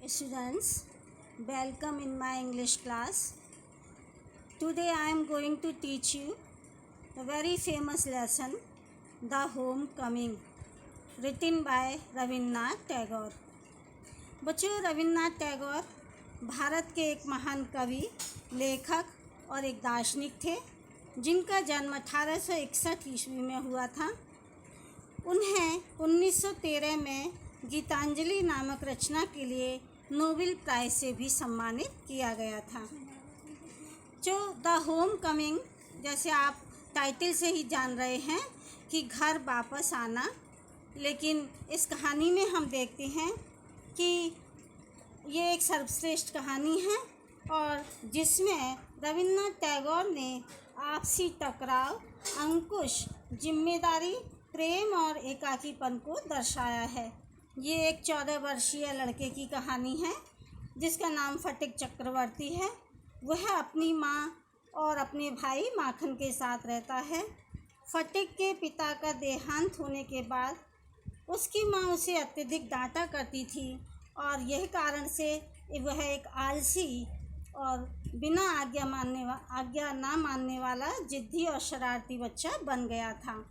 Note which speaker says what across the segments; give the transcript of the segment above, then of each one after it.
Speaker 1: Students, welcome in my English class. Today I am going to teach you a very famous lesson, The Homecoming, written by Rabindranath Tagore. बच्चों, रविन्द्रनाथ टैगोर भारत के एक महान कवि, लेखक और एक दार्शनिक थे, जिनका जन्म 1861 ईस्वी में हुआ था. उन्हें 1913 में गीतांजलि नामक रचना के लिए नोबेल प्राइज़ से भी सम्मानित किया गया था. जो द होम कमिंग, जैसे आप टाइटल से ही जान रहे हैं कि घर वापस आना, लेकिन इस कहानी में हम देखते हैं कि ये एक सर्वश्रेष्ठ कहानी है और जिसमें रविन्द्रनाथ टैगोर ने आपसी टकराव, अंकुश, जिम्मेदारी, प्रेम और एकाकीपन को दर्शाया है. ये एक 14 वर्षीय लड़के की कहानी है जिसका नाम फटिक चक्रवर्ती है. वह अपनी माँ और अपने भाई माखन के साथ रहता है. फटिक के पिता का देहांत होने के बाद उसकी माँ उसे अत्यधिक डांटा करती थी और यह कारण से वह एक आलसी और बिना आज्ञा ना मानने वाला जिद्दी और शरारती बच्चा बन गया था.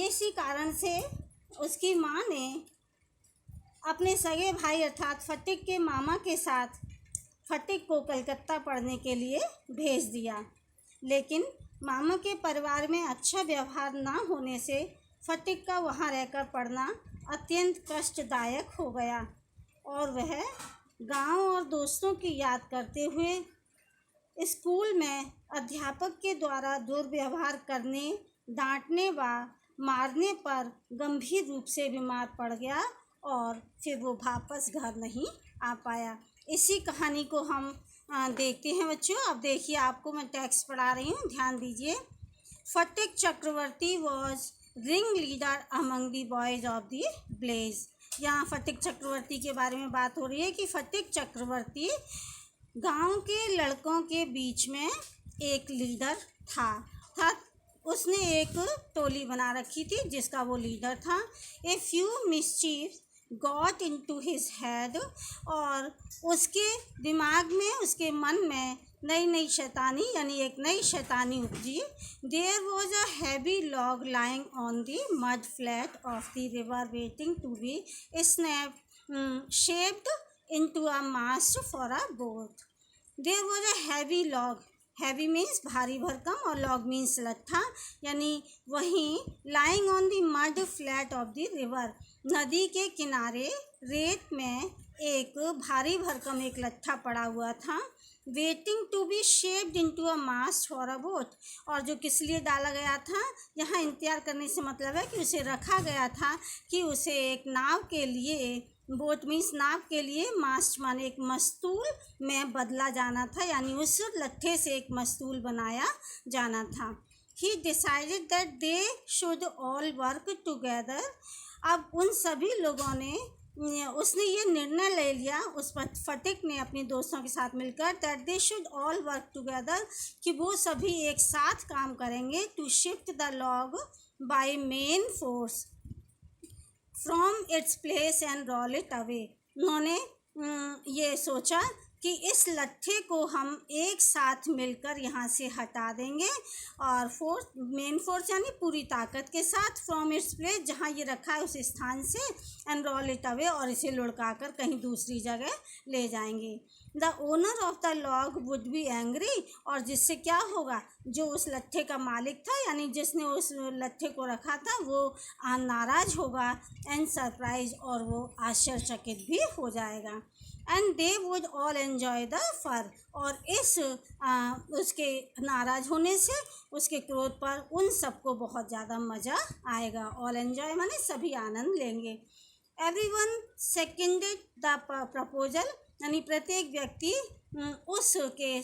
Speaker 1: इसी कारण से उसकी माँ ने अपने सगे भाई अर्थात फटिक के मामा के साथ फटिक को कलकत्ता पढ़ने के लिए भेज दिया. लेकिन मामा के परिवार में अच्छा व्यवहार ना होने से फटिक का वहाँ रहकर पढ़ना अत्यंत कष्टदायक हो गया और वह गांव और दोस्तों की याद करते हुए स्कूल में अध्यापक के द्वारा दुर्व्यवहार करने, डांटने व मारने पर गंभीर रूप से बीमार पड़ गया और फिर वो वापस घर नहीं आ पाया. इसी कहानी को हम देखते हैं बच्चों. अब देखिए, आपको मैं टेक्स्ट पढ़ा रही हूँ, ध्यान दीजिए. Phatik Chakravorty was ring leader among the boys of the place. यहाँ फटिक चक्रवर्ती के बारे में बात हो रही है कि फटिक चक्रवर्ती गांव के लड़कों के बीच में एक लीडर था. उसने एक टोली बना रखी थी जिसका वो लीडर था. A few mischief got into his head, और उसके दिमाग में, उसके मन में नई शैतानी यानी एक नई शैतानी उपजी. There was a heavy log lying on the mud flat of the river waiting to be shaped into a mast for a boat. There was a heavy log. Heavy means भारी भरकम और लॉग मीन्स लट्ठा, यानी वहीं lying on the mud flat of the river, नदी के किनारे रेत में एक भारी भरकम एक लट्ठा पड़ा हुआ था. Waiting to be shaped into a mast for a boat, और जो किस लिए डाला गया था, यहाँ इंतजार करने से मतलब है कि उसे रखा गया था कि उसे एक नाव के लिए, बोट मीन्स नाव के लिए, मास्ट माने एक मस्तूल में बदला जाना था, यानी उस लट्ठे से एक मस्तूल बनाया जाना था. ही decided that they should all work together. अब उन सभी लोगों ने, उसने ये निर्णय ले लिया, उस फटिक ने अपने दोस्तों के साथ मिलकर, that they should all work together, कि वो सभी एक साथ काम करेंगे, to shift the log by main force from its place and roll it away. उन्होंने ये सोचा कि इस लट्ठे को हम एक साथ मिलकर यहाँ से हटा देंगे और मेन फोर्स यानी पूरी ताकत के साथ, फ्रॉम इट्स प्लेस, जहाँ ये रखा है उस स्थान से, एंड रोल इट अवे, और इसे लुढ़का कर कहीं दूसरी जगह ले जाएंगे. The owner of the log would be angry, और जिससे क्या होगा, जो उस लट्ठे का मालिक था यानी जिसने उस लट्ठे को रखा था, वो नाराज़ होगा, एंड सरप्राइज, और वो आश्चर्यचकित भी हो जाएगा. And they would all enjoy the fun, और इस उसके नाराज़ होने से, उसके क्रोध पर उन सबको बहुत ज़्यादा मज़ा आएगा. ऑल एन्जॉय माने सभी आनंद लेंगे. एवरीवन सेकेंडेड द प्रपोजल, यानी प्रत्येक व्यक्ति उसके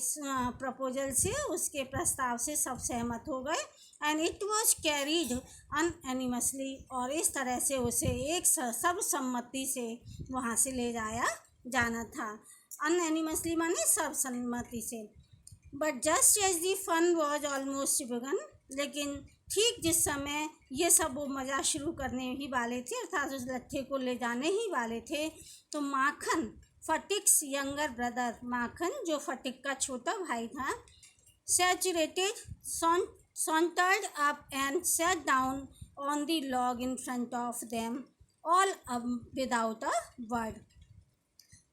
Speaker 1: प्रपोजल से, उसके प्रस्ताव से सब सहमत हो गए. And it was carried unanimously, और इस तरह से उसे एक सर्वसम्मति से वहाँ से ले जाया जाना था. अनएनिमसली माने सर्वसम्मति से. But just as the fun was almost begun, लेकिन ठीक जिस समय ये सब वो मज़ा शुरू करने ही वाले थे, अर्थात उस लट्ठे को ले जाने ही वाले थे, तो माखन, फटिक्स यंगर ब्रदर, माखन जो फटिक का छोटा भाई था, saturated, sauntered up and sat down on the log in front of them, all without a word.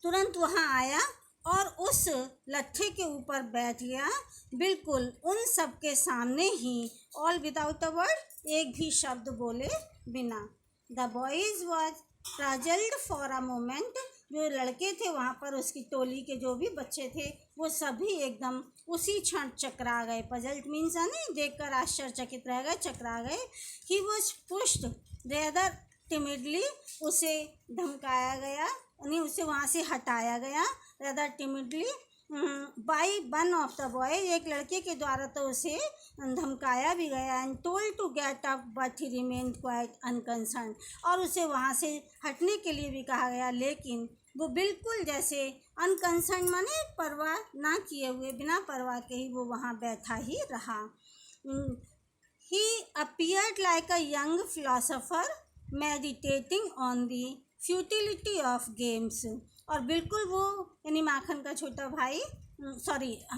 Speaker 1: तुरंत वहाँ आया और उस लट्ठे के ऊपर बैठ गया, बिल्कुल उन सब के सामने ही, ऑल विदाउट अ वर्ड, एक भी शब्द बोले बिना. The boys was puzzled for a moment, जो लड़के थे वहाँ पर उसकी टोली के जो भी बच्चे थे वो सभी एकदम उसी क्षण चकरा गए. पजल्ड मीन्स नहीं, देखकर आश्चर्यचकित रह गए, चकरा गए. He was pushed rather timidly, उसे धमकाया गया, यानी उसे वहाँ से हटाया गया, rather timidly, by one of the boy, एक लड़के के द्वारा तो उसे धमकाया भी गया. And told to get up but he remained quite unconcerned, और उसे वहाँ से हटने के लिए भी कहा गया, लेकिन वो बिल्कुल जैसे अनकंसर्न माने परवाह ना किए हुए, बिना परवाह के ही वो वहाँ बैठा ही रहा. He appeared like a young philosopher meditating on the futility of games, और बिल्कुल वो यानी माखन का छोटा भाई,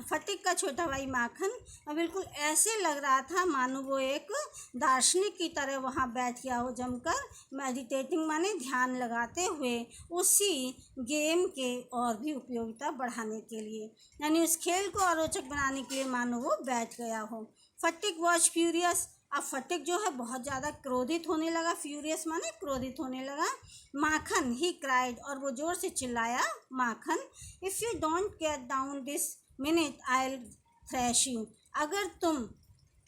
Speaker 1: फटिक का छोटा भाई माखन, बिल्कुल ऐसे लग रहा था मानो वो एक दार्शनिक की तरह वहाँ बैठ गया हो जमकर, मेडिटेटिंग माने ध्यान लगाते हुए, उसी गेम के और भी उपयोगिता बढ़ाने के लिए, यानी उस खेल को और रोचक बनाने के लिए मानो वो बैठ गया हो. फटिक वॉज फ्यूरियस, अब फटिक जो है बहुत ज़्यादा क्रोधित होने लगा, फ्यूरियस माने क्रोधित होने लगा. माखन, ही क्राइड, और वो जोर से चिल्लाया, Makhan, if you don't get down this minute I will thrash you, अगर तुम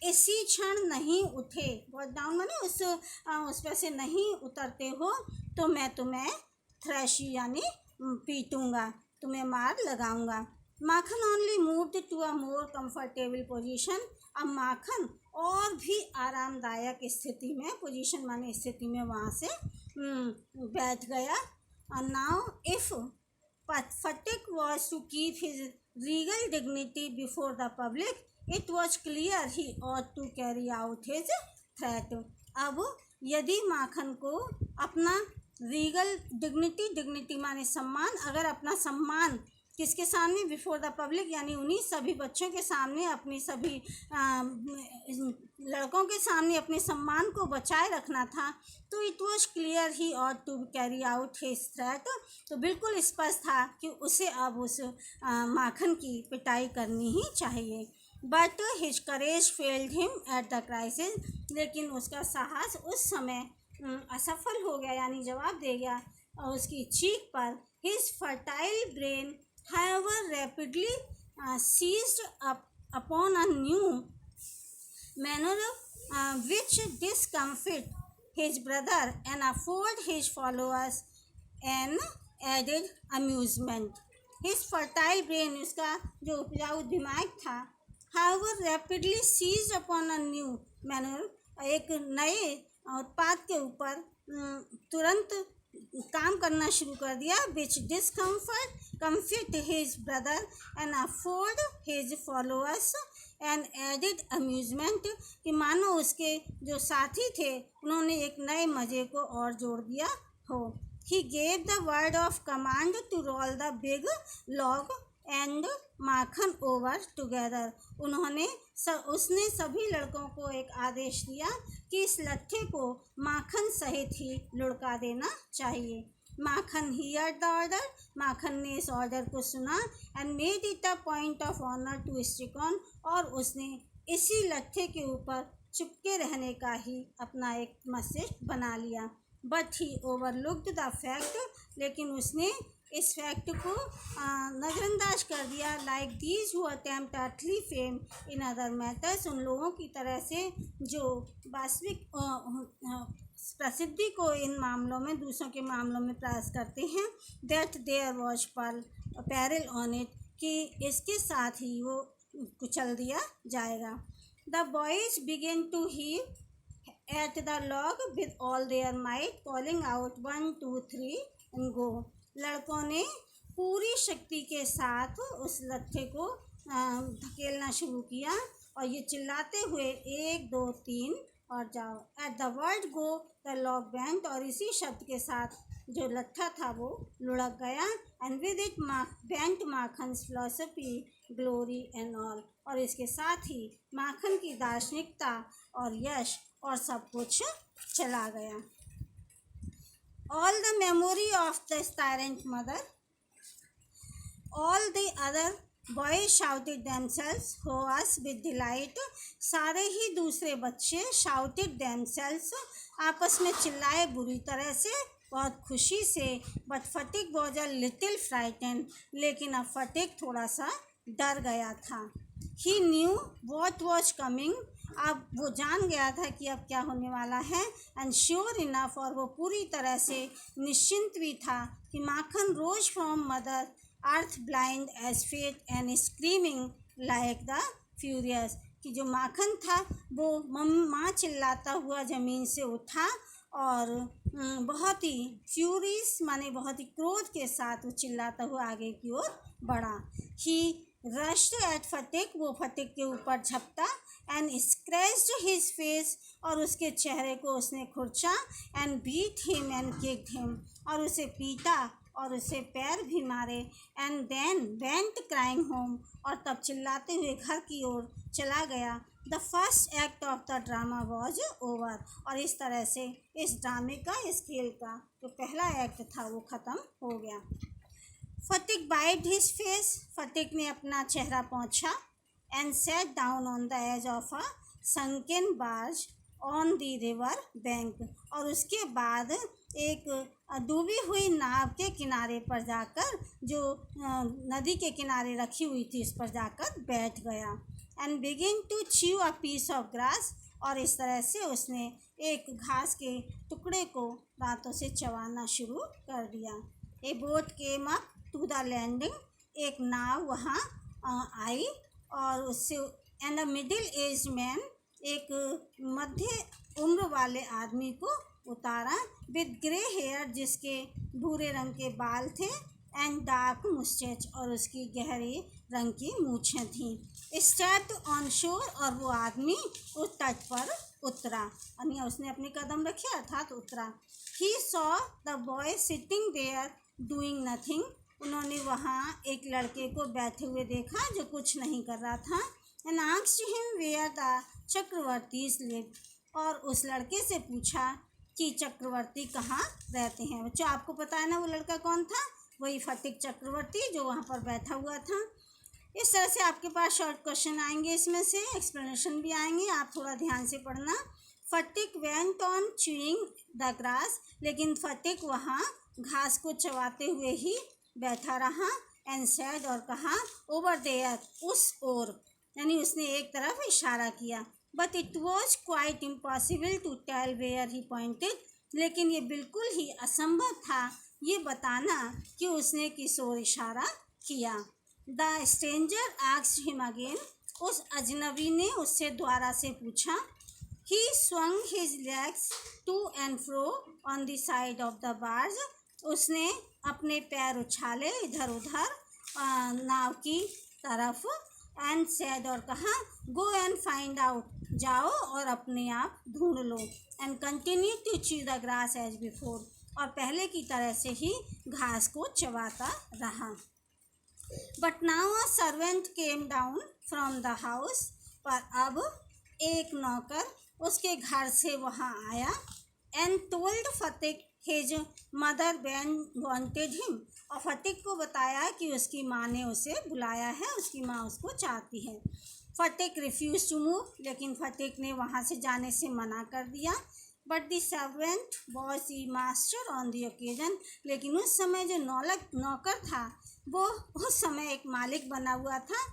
Speaker 1: इसी क्षण नहीं उठे, गेट डाउन माने उस पर से नहीं उतरते हो, तो मैं तुम्हें थ्रैश यू यानी पीटूँगा, तुम्हें मार लगाऊंगा. Makhan only moved to a more comfortable position, अब माखन और भी आरामदायक स्थिति में, पोजीशन माने स्थिति में वहाँ से बैठ गया. Now if Phatik was to keep his regal dignity before the public, it was clear he ought to carry out his threat. अब यदि माखन को अपना रीगल डिग्निटी माने सम्मान, अगर अपना सम्मान किसके सामने, बिफोर द पब्लिक, यानी उन्हीं सभी बच्चों के सामने, अपनी सभी लड़कों के सामने अपने सम्मान को बचाए रखना था, तो it was clear he ought to carry out his threat, तो बिल्कुल स्पष्ट था कि उसे अब उस माखन की पिटाई करनी ही चाहिए. But his courage failed him at the crisis, लेकिन उसका साहस उस समय असफल हो गया, यानी जवाब दे गया और उसकी चीख पर. His fertile brain however rapidly seized upon a new manner which discomfited his brother and afforded his followers an added amusement. His fertile brain, उसका जो उपजाऊ दिमाग था, however rapidly seized upon a new manner, एक नए उत्पाद के ऊपर तुरंत काम करना शुरू कर दिया, which discomfit his brother and afford his followers an added amusement, कि मानो उसके जो साथी थे उन्होंने एक नए मज़े को और जोड़ दिया हो. He gave the word of command to roll the big log and Makhan over together, उसने सभी लड़कों को एक आदेश दिया कि इस लट्ठे को माखन सहित ही लुढ़का देना चाहिए. Makhan heard the order, Makhan ने इस ऑर्डर को सुना, and made it a point of honour to stick on, और उसने इसी लट्ठे के ऊपर चुपके रहने का ही अपना एक मकसद बना लिया. But he overlooked the fact, लेकिन उसने इस फैक्ट को नज़रअंदाज कर दिया. Like these who attempt earthly fame in other matters, उन लोगों की तरह से जो वास्तविक प्रसिद्धि को इन मामलों में, दूसरों के मामलों में प्रयास करते हैं. That there was peril on it, कि इसके साथ ही वो कुचल दिया जाएगा. The boys began to heave at the log with all their might, calling out 1 2 3 and go. लड़कों ने पूरी शक्ति के साथ उस लट्ठे को धकेलना शुरू किया और ये चिल्लाते हुए 1 2 3 और जाओ। At the word go the log bent, और इसी शब्द के साथ जो लट्ठा था वो लुढ़क गया। And with it went Makhan's philosophy glory and all, और इसके साथ ही माखन की दार्शनिकता और यश और सब कुछ चला गया। All the memory of the tyrant mother, all the other boys shouted themselves hoarse with delight, सारे ही दूसरे बच्चे shouted themselves, आपस में चिल्लाए बुरी तरह से, बहुत खुशी से। But Phatik was a little frightened, लेकिन अब फटिक थोड़ा सा डर गया था। He knew what was coming, अब वो जान गया था कि अब क्या होने वाला है। एंड श्योर इनफ, और वो पूरी तरह से निश्चिंत भी था कि Makhan rose from mother earth blind as fate and screaming like the furious, कि जो माखन था वो माँ चिल्लाता हुआ ज़मीन से उठा और बहुत ही फ्यूरियस माने बहुत ही क्रोध के साथ वो चिल्लाता हुआ आगे की ओर बढ़ा। ही रश्ड एट फटिक, वो फटिक के ऊपर झपटा। एंड स्क्रैच्ड हिज फेस, और उसके चेहरे को उसने खुरचा। And beat him and kicked him, और उसे पीटा और उसे पैर भी मारे। And then went crying home, और तब चिल्लाते हुए घर की ओर चला गया। The first act of the drama was over, और इस तरह से इस ड्रामे का, इस खेल का जो पहला एक्ट था वो ख़त्म हो गया। Phatik bite his face, Phatik ने अपना चेहरा पोंछा। And sat down on the edge of a sunken barge on the river bank, और उसके बाद एक डूबी हुई नाव के किनारे पर जाकर, जो नदी के किनारे रखी हुई थी उस पर जाकर बैठ गया। And begin to chew a piece of grass, और इस तरह से उसने एक घास के टुकड़े को दांतों से चबाना शुरू कर दिया। A boat came up to the landing, एक नाव वहाँ आई और उससे and a middle aged man, एक मध्य उम्र वाले आदमी को उतारा। विद ग्रे हेयर, जिसके भूरे रंग के बाल थे। एंड डार्क मुस्टैच, और उसकी गहरी रंग की मूछें थीं। स्टेप्ड ऑन शोर, और वो आदमी उस तट पर उतरा, यानी उसने अपने कदम रखे अर्थात उतरा। He saw the boy sitting there doing nothing, उन्होंने वहाँ एक लड़के को बैठे हुए देखा जो कुछ नहीं कर रहा था। And asked him where the Chakravortys live, और उस लड़के से पूछा कि चक्रवर्ती कहाँ रहते हैं। बच्चों आपको पता है ना वो लड़का कौन था, वही फटिक चक्रवर्ती जो वहाँ पर बैठा हुआ था। इस तरह से आपके पास शॉर्ट क्वेश्चन आएंगे, इसमें से एक्सप्लेनेशन भी आएंगे, आप थोड़ा ध्यान से पढ़ना। Phatik went on chewing the grass, लेकिन फटिक वहाँ घास को चबाते हुए ही बैठा रहा। एंड सेड, और कहा ओवर देयर, उस ओर, यानी उसने एक तरफ इशारा किया। But it was quite impossible to tell where he pointed, लेकिन ये बिल्कुल ही असंभव था ये बताना कि उसने किस ओर इशारा किया। The stranger asked him again, उस अजनबी ने उससे दोबारा से पूछा। He swung his legs to and fro on the side of the barge, उसने अपने पैर उछाले इधर उधर नाव की तरफ। एंड सेड, और कहा गो एंड फाइंड आउट, जाओ और अपने आप ढूंढ लो। And continue to chew the grass as before, और पहले की तरह से ही घास को चबाता रहा। But now a servant came down from the house, पर अब एक नौकर उसके घर से वहाँ आया। And told Phatik his mother ban wanted him, और फटिक को बताया कि उसकी माँ ने उसे बुलाया है, उसकी माँ उसको चाहती है। फटिक रिफ्यूज टू मूव, लेकिन फटिक ने वहाँ से जाने से मना कर दिया। But the servant was the master on the occasion, लेकिन उस समय जो नौकर था वो उस समय एक मालिक बना हुआ था।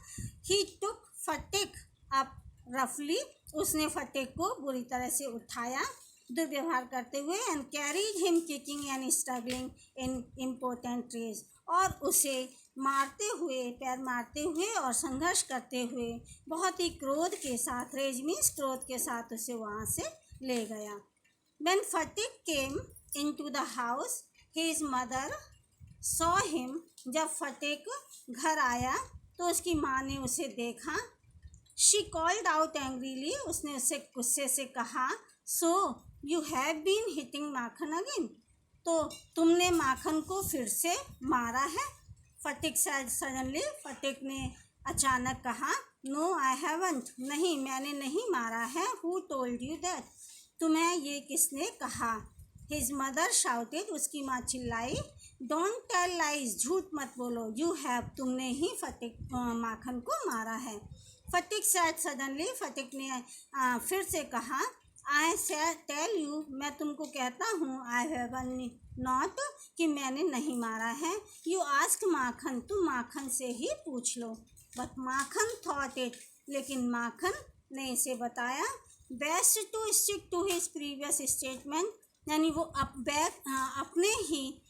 Speaker 1: ही टुक फटिक अप रफली, उसने फटिक को बुरी तरह से उठाया दुर्व्यवहार करते हुए। And carried him kicking and struggling in impotent rage, और उसे मारते हुए, पैर मारते हुए और संघर्ष करते हुए बहुत ही क्रोध के साथ, रेज मीन्स क्रोध के साथ उसे वहाँ से ले गया। When Phatik came into the house his mother saw him, जब फटिक घर आया तो उसकी माँ ने उसे देखा। शी कॉल्ड आउट एंग्रीली, उसने उससे गुस्से से कहा, so you have been hitting Makhan again, तो तुमने माखन को फिर से मारा है। फटिक said suddenly, फटिक ने अचानक कहा, नो आई हैवंट, नहीं मैंने नहीं मारा है। हु टोल्ड यू दैट, तुम्हें ये किसने कहा। हिज मदर शाउटेड, उसकी माँ चिल्लाई, डोंट टेल लाइज, झूठ मत बोलो, यू हैव, तुमने ही फटिक माखन को मारा है। फटिक said suddenly, फटिक ने फिर से कहा, आई टेल यू, मैं तुमको कहता हूँ, आई हैव नॉट, कि मैंने नहीं मारा है। यू आस्क माखन, तुम माखन से ही पूछ लो। बट माखन थॉट इट, लेकिन माखन ने इसे बताया, best to stick to his previous statement, यानी वो अपने ही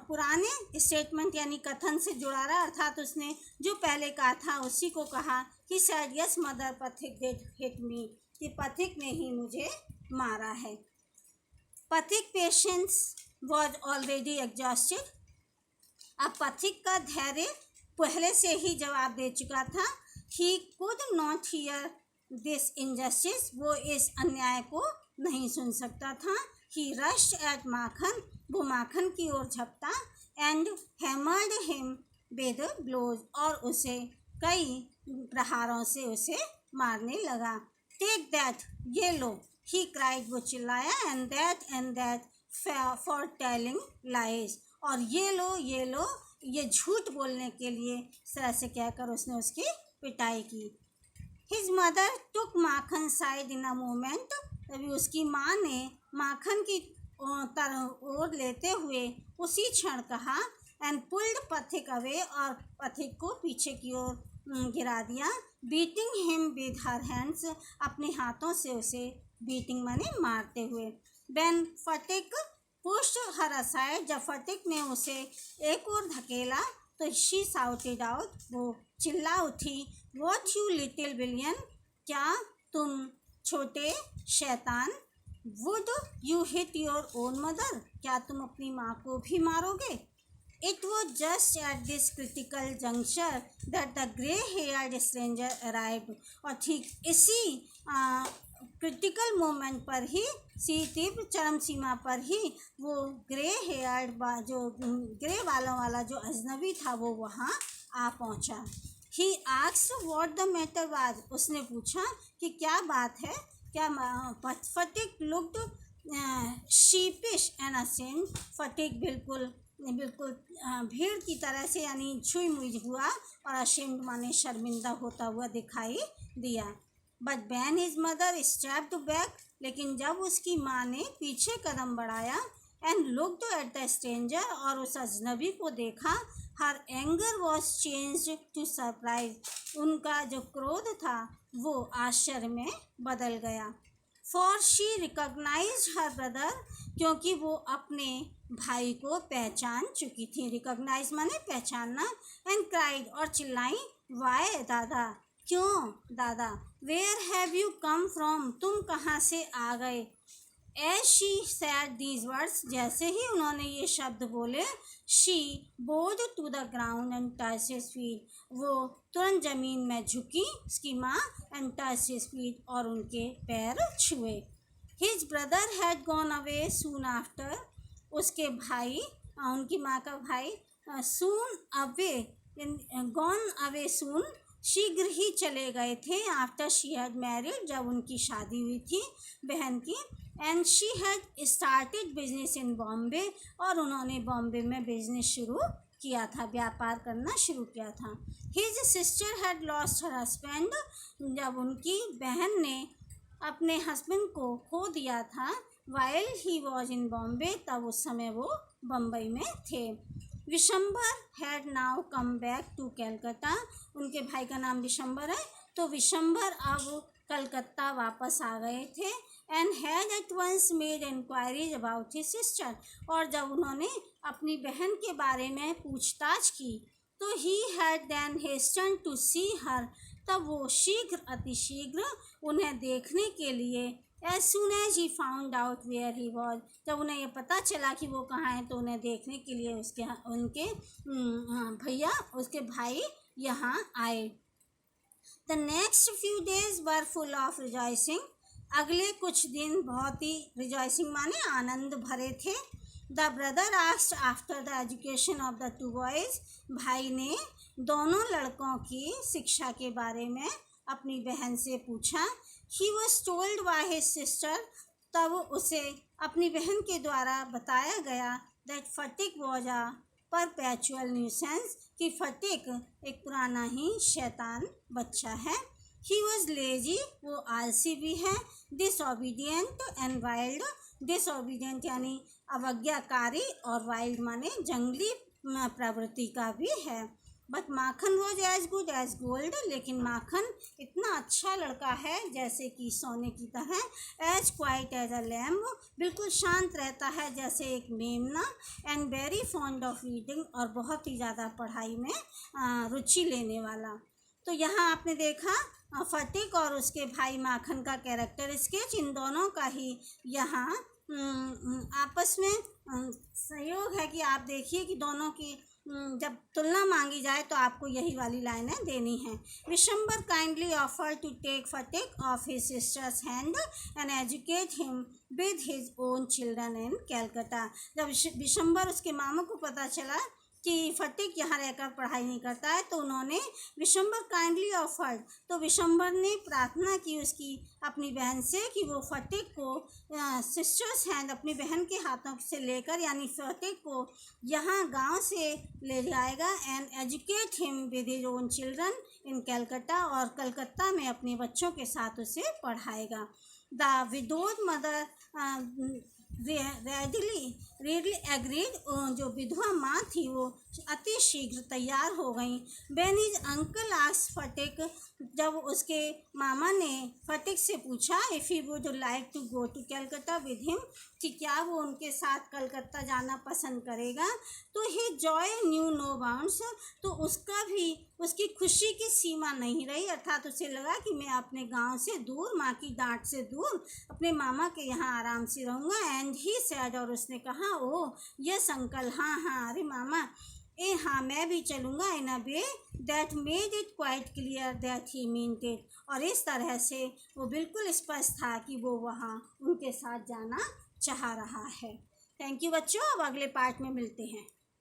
Speaker 1: पुराने स्टेटमेंट यानी कथन से जुड़ा रहा, अर्थात उसने जो पहले कहा था उसी को कहा कि सैड यस मदर, पथिक डिड हिट मी, कि पथिक ने ही मुझे मारा है। पथिक पेशेंस वॉज ऑलरेडी एग्जॉस्टेड, अब पथिक का धैर्य पहले से ही जवाब दे चुका था। He could not here this injustice, वो इस अन्याय को नहीं सुन सकता था। ही रश्ड एट माखन, वो माखन की ओर झपटा, and hammered him with blows, और उसे कई प्रहारों से उसे मारने लगा। टेक दैट, ये लो, ही क्राइड, वो चिल्लाया, and that for telling lies, और ये लो, ये झूठ बोलने के लिए, इस तरह से कहकर उसने उसकी पिटाई की। His mother took Makhan side in a moment, तभी उसकी माँ ने माखन की तरफ ओर लेते हुए उसी क्षण कहा, एंड पुल्ड पथिक अवे, और पथिक को पीछे की ओर गिरा दिया। Beating him with her hands, अपने हाथों से उसे बीटिंग माने मारते हुए। When Sphatik pushed her aside, जब फटिक ने उसे एक ओर धकेला तो शी साउटेड आउट, वो चिल्ला उठी, व्हाट यू लिटिल विलियन, क्या तुम छोटे शैतान, would you hit your own mother, क्या तुम अपनी माँ को भी मारोगे। It was just at this critical juncture that the grey-haired stranger arrived, और ठीक इसी क्रिटिकल मोमेंट पर ही, तीव्र चरम सीमा पर ही, वो ग्रे हेयर्ड जो ग्रे बालों वाला जो अजनबी था वो वहाँ आ पहुँचा। He asked what the matter was, उसने पूछा कि क्या बात है, क्या। फटिक लुक्ड शीपिश एंड असेंड, फटिक बिल्कुल भीड़ की तरह से यानी छुई मुई हुआ और अशेम्ड माने शर्मिंदा होता हुआ दिखाई दिया। But when his mother stepped back, लेकिन जब उसकी माँ ने पीछे कदम बढ़ाया, and looked at the stranger, और उस अजनबी को देखा, her anger was changed to surprise, उनका जो क्रोध था वो आश्चर्य में बदल गया। For she recognised her brother, क्योंकि वो अपने भाई को पहचान चुकी थी। रिकॉग्नाइज माने पहचानना। एंड क्राइड, और चिल्लाई, वाई दादा, क्यों दादा। Where have you come from, तुम कहाँ से आ गए। As she said these words, जैसे ही उन्होंने ये शब्द बोले, she bowed to the ground and touch his feet, वो तुरंत जमीन में झुकी उसकी माँ, एंड टच हिज फीट, और उनके पैर छुए। His brother had gone away soon after, उसके भाई, उनकी माँ का भाई, सून अवे, गॉन अवे सून, शीघ्र ही चले गए थे। आफ्टर शी हैड मैरिड, जब उनकी शादी हुई थी बहन की। And she had started business in Bombay, और उन्होंने बॉम्बे में बिजनेस शुरू किया था, व्यापार करना शुरू किया था। His sister had lost her husband, जब उनकी बहन ने अपने हस्बैंड को खो दिया था, while he was in Bombay, तब उस समय वो बम्बई में थे। Bishambar had now come back to Calcutta, उनके भाई का नाम विशंबर है, तो विशंबर अब कलकत्ता वापस आ गए थे। And had at once made inquiries about his sister, और जब उन्होंने अपनी बहन के बारे में पूछताछ की तो he had then hasten to see her, तब वो शीघ्र अतिशीघ्र उन्हें देखने के लिए, as soon as he found out where he was, जब उन्हें ये पता चला कि वो कहाँ हैं तो उन्हें देखने के लिए उनके भैया, उसके भाई यहाँ आए। The next few days were full of rejoicing. अगले कुछ दिन बहुत ही रिजॉइसिंग माने आनंद भरे थे. The brother asked after the education of the two boys. भाई ने दोनों लड़कों की शिक्षा के बारे में अपनी बहन से पूछा. He was told by his sister. तब उसे अपनी बहन के द्वारा बताया गया that Phatik was a perpetual nuisance, कि फटिक एक पुराना ही शैतान बच्चा है. ही वॉज लेजी, वो आलसी भी है. Disobedient and wild. डिसओबीडियंट यानी अवज्ञाकारी और वाइल्ड माने जंगली प्रवृत्ति का भी है. But Makhan was as good as gold. लेकिन माखन इतना अच्छा लड़का है जैसे कि सोने की तरह. As quiet as a lamb. बिल्कुल शांत रहता है जैसे एक मेमना. And very fond of reading. और बहुत ही ज़्यादा पढ़ाई में रुचि लेने वाला. तो यहाँ आपने देखा फटिक और उसके भाई माखन का कैरेक्टर स्केच. इन दोनों का ही यहाँ आपस में सहयोग है कि आप देखिए कि दोनों की जब तुलना मांगी जाए तो आपको यही वाली लाइनें देनी हैं. Vishambar kindly offer to take Phatik off his sister's hand and educate him with his own children in Calcutta. जब विशंबर उसके मामा को पता चला कि फटिक यहाँ रहकर पढ़ाई नहीं करता है तो उन्होंने विशंबर काइंडली ऑफर्ड. तो विशंबर ने प्रार्थना की उसकी अपनी बहन से कि वो फटिक को सिस्टर्स हैंड अपनी बहन के हाथों से लेकर यानी फटिक को यहाँ गांव से ले जाएगा. And educate him with his own children in Calcutta. और कलकत्ता में अपने बच्चों के साथ उसे पढ़ाएगा. The widowed mother readily agreed. जो विधवा माँ थी वो अति शीघ्र तैयार हो गई. When his uncle asked Phatik. जब उसके मामा ने फटिक से पूछा if he would like to go to Calcutta with him, कि क्या वो उनके साथ कलकत्ता जाना पसंद करेगा, तो ही जॉय न्यू नो बाउंड्स. तो उसका भी उसकी खुशी की सीमा नहीं रही. अर्थात उसे लगा कि मैं अपने गांव से दूर, माँ की डांट से दूर, अपने मामा के यहाँ आराम से रहूँगा. And he sad. और उसने कहा ओ यस अंकल, हाँ हाँ अरे मामा, हाँ मैं भी चलूँगा. In a way that made it quite clear that he meant it. और इस तरह से वो बिल्कुल स्पष्ट था कि वो वहाँ उनके साथ जाना चाह रहा है. थैंक यू बच्चों. अब अगले पार्ट में मिलते हैं.